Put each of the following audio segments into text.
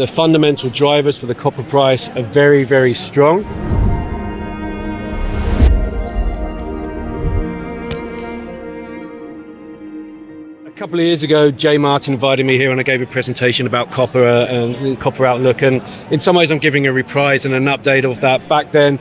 the fundamental drivers for the copper price are very, very strong. A couple of years ago, Jay Martin invited me here and I gave a presentation about copper and copper outlook. And in some ways, I'm giving a reprise and an update of that. Back then,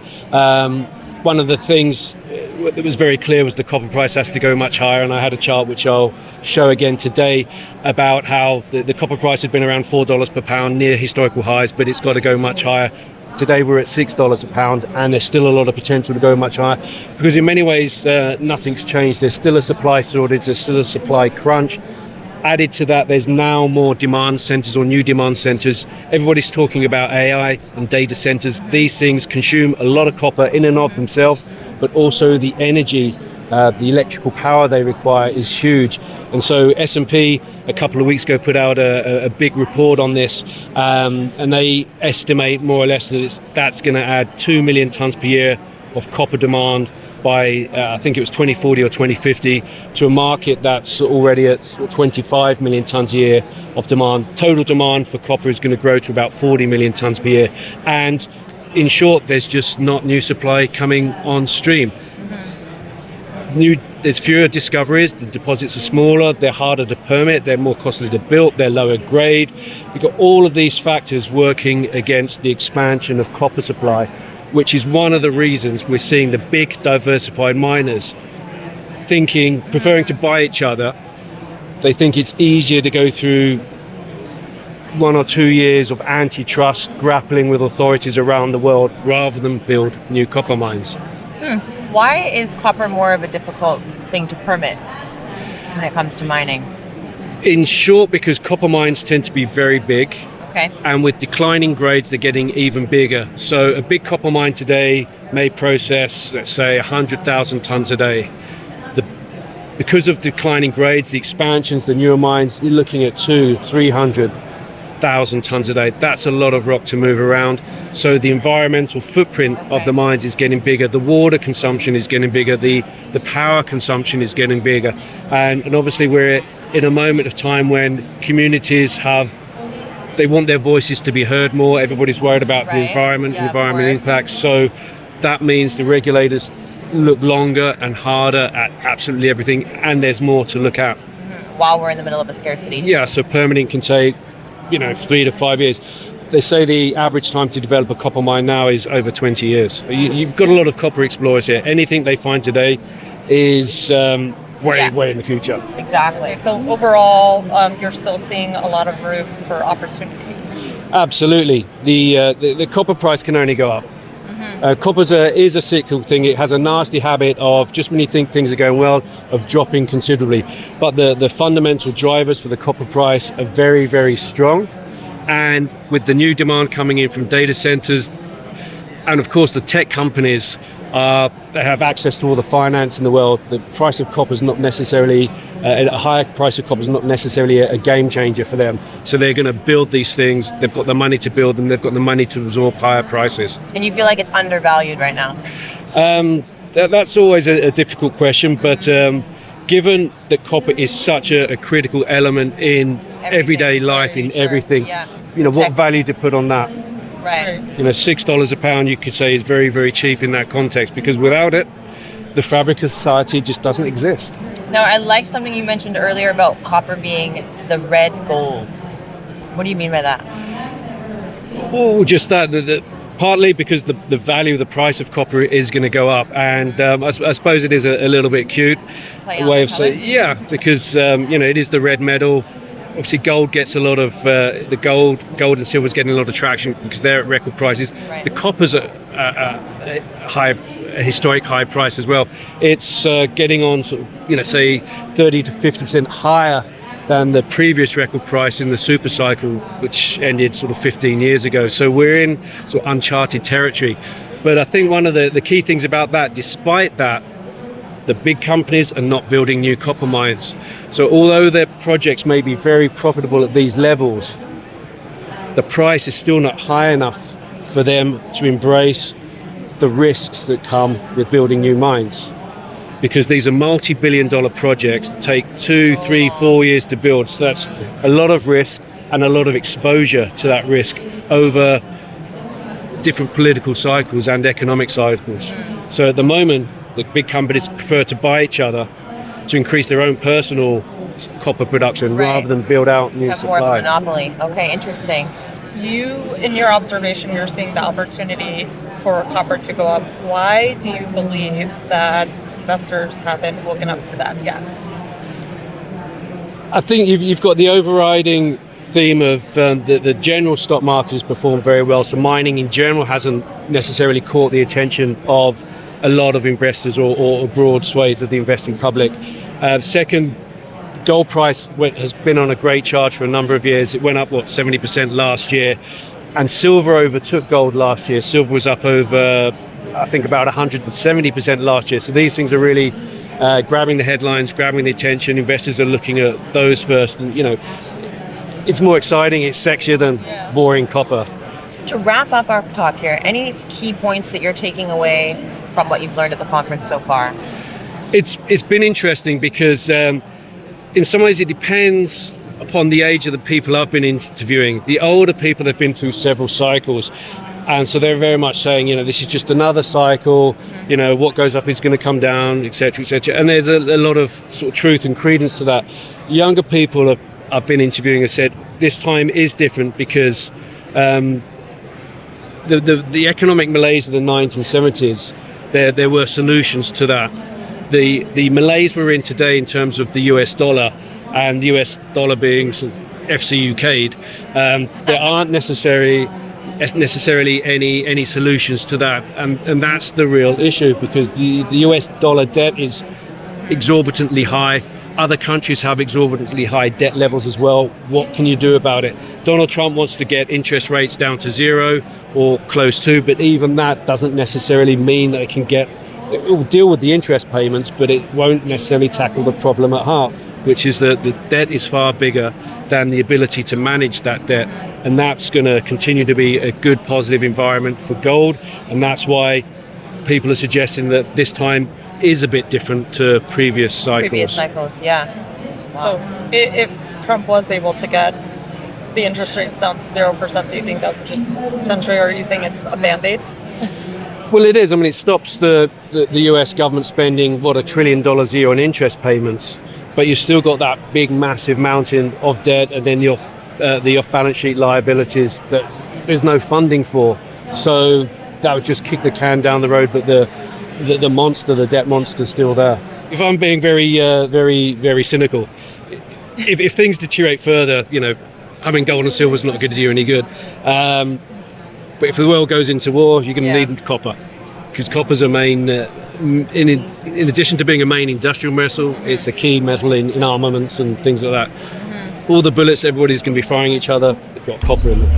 one of the things that was very clear was the copper price has to go much higher. And I had a chart which I'll show again today about how the copper price had been around $4 per pound, near historical highs, but it's got to go much higher. Today we're at $6 a pound, and there's still a lot of potential to go much higher because in many ways nothing's changed. There's still a supply shortage, there's still a supply crunch. Added to that, there's now more demand centers or new demand centers. Everybody's talking about AI and data centers. These things consume a lot of copper in and of themselves, but also the energy, the electrical power they require is huge. And so S&P a couple of weeks ago put out a big report on this, and they estimate more or less that that's going to add 2 million tons per year of copper demand by I think it was 2040 or 2050 to a market that's already at 25 million tons a year of demand. Total demand for copper is going to grow to about 40 million tons per year. And in short, there's just not new supply coming on stream. There's fewer discoveries, the deposits are smaller, they're harder to permit, they're more costly to build, they're lower grade. You've got all of these factors working against the expansion of copper supply, which is one of the reasons we're seeing the big diversified miners preferring to buy each other. They think it's easier to go through 1 or 2 years of antitrust grappling with authorities around the world rather than build new copper mines. Why is copper more of a difficult thing to permit when it comes to mining? In short, because copper mines tend to be very big. Okay. And with declining grades, they're getting even bigger. So a big copper mine today may process, let's say, 100,000 tons a day. Because of declining grades, the expansions, the newer mines, you're looking at 200,000-300,000 tons a day. That's a lot of rock to move around. So the environmental footprint of the mines is getting bigger. The water consumption is getting bigger. The power consumption is getting bigger. And obviously we're in a moment of time when communities they want their voices to be heard more. Everybody's worried about the environment, environmental impacts. So that means the regulators look longer and harder at absolutely everything, and there's more to look at. While we're in the middle of a scarcity. Yeah, so permitting can take, 3 to 5 years. They say the average time to develop a copper mine now is over 20 years. You've got a lot of copper explorers here. Anything they find today is way in the future. Exactly. So overall, you're still seeing a lot of room for opportunity. Absolutely. The copper price can only go up. Copper is a cyclical thing. It has a nasty habit of, just when you think things are going well, of dropping considerably. But the fundamental drivers for the copper price are very, very strong. And with the new demand coming in from data centers, and of course the tech companies they have access to all the finance in the world. The price of copper is not necessarily, a higher price of copper is not necessarily a game changer for them. So they're going to build these things. They've got the money to build them. They've got the money to absorb higher prices. And you feel like it's undervalued right now? That's always a difficult question, but given that copper is such a critical element in everyday life, in everything, what value to put on that? Right. $6 a pound, you could say, is very, very cheap in that context, because without it, the fabric of society just doesn't exist. Now, I like something you mentioned earlier about copper being the red gold. What do you mean by that? Oh, just that. Partly because the value, the price of copper is going to go up, and I suppose it is a little bit cute way of saying, because it is the red metal. Obviously, gold gets a lot of the gold and silver is getting a lot of traction because they're at record prices. Right. The copper's at a historic high price as well. It's getting on sort of, say 30 to 50% higher than the previous record price in the super cycle, which ended sort of 15 years ago. So we're in sort of uncharted territory. But I think one of the key things about that, despite that, the big companies are not building new copper mines. So although their projects may be very profitable at these levels, the price is still not high enough for them to embrace the risks that come with building new mines. Because these are multi-billion-dollar projects that take 2, 3, 4 years to build. So that's a lot of risk, and a lot of exposure to that risk over different political cycles and economic cycles. So at the moment, the big companies prefer to buy each other to increase their own personal copper production rather than build out new Have more of a supply. monopoly. Okay, interesting. You, in your observation, you're seeing the opportunity for copper to go up. Why do you believe that investors haven't woken up to that yet? I think you've got the overriding theme of the general stock market has performed very well. So mining in general hasn't necessarily caught the attention of a lot of investors or broad swathes of the investing public. Second, gold price has been on a great charge for a number of years. It went up, 70% last year. And silver overtook gold last year. Silver was up over, I think, about 170% last year. So these things are really grabbing the headlines, grabbing the attention. Investors are looking at those first. And, it's more exciting, it's sexier than boring copper. To wrap up our talk here, any key points that you're taking away from what you've learned at the conference so far? It's been interesting because in some ways it depends upon the age of the people I've been interviewing. The older people have been through several cycles, and so they're very much saying, this is just another cycle, what goes up is going to come down, etc., etc. And there's a lot of sort of truth and credence to that. Younger people I've been interviewing have said this time is different because the economic malaise of the 1970s, there were solutions to that. The malaise we're in today in terms of the US dollar and the US dollar being sort of FCUK'd, there aren't necessarily any solutions to that, and that's the real issue because the US dollar debt is exorbitantly high. Other countries have exorbitantly high debt levels as well. What can you do about it? Donald Trump wants to get interest rates down to zero or close to, but even that doesn't necessarily mean that it will deal with the interest payments, but it won't necessarily tackle the problem at heart, which is that the debt is far bigger than the ability to manage that debt. And that's going to continue to be a good, positive environment for gold. And that's why people are suggesting that this time is a bit different to previous cycles. Yeah. So if Trump was able to get the interest rates down to 0%, do you think that would just essentially, are you saying it's a Band-Aid? Well, it is. I mean, it stops the US government spending, $1 trillion a year on interest payments, but you've still got that big, massive mountain of debt and then the off-balance sheet liabilities that there's no funding for. So that would just kick the can down the road, but the debt monster is still there. If I'm being very, very cynical, if things deteriorate further, having gold and silver is not going to do you any good. But if the world goes into war, you're going to need copper, because copper's a main, in addition to being a main industrial metal, it's a key metal in armaments and things like that. All the bullets everybody's going to be firing each other, they've got copper in them.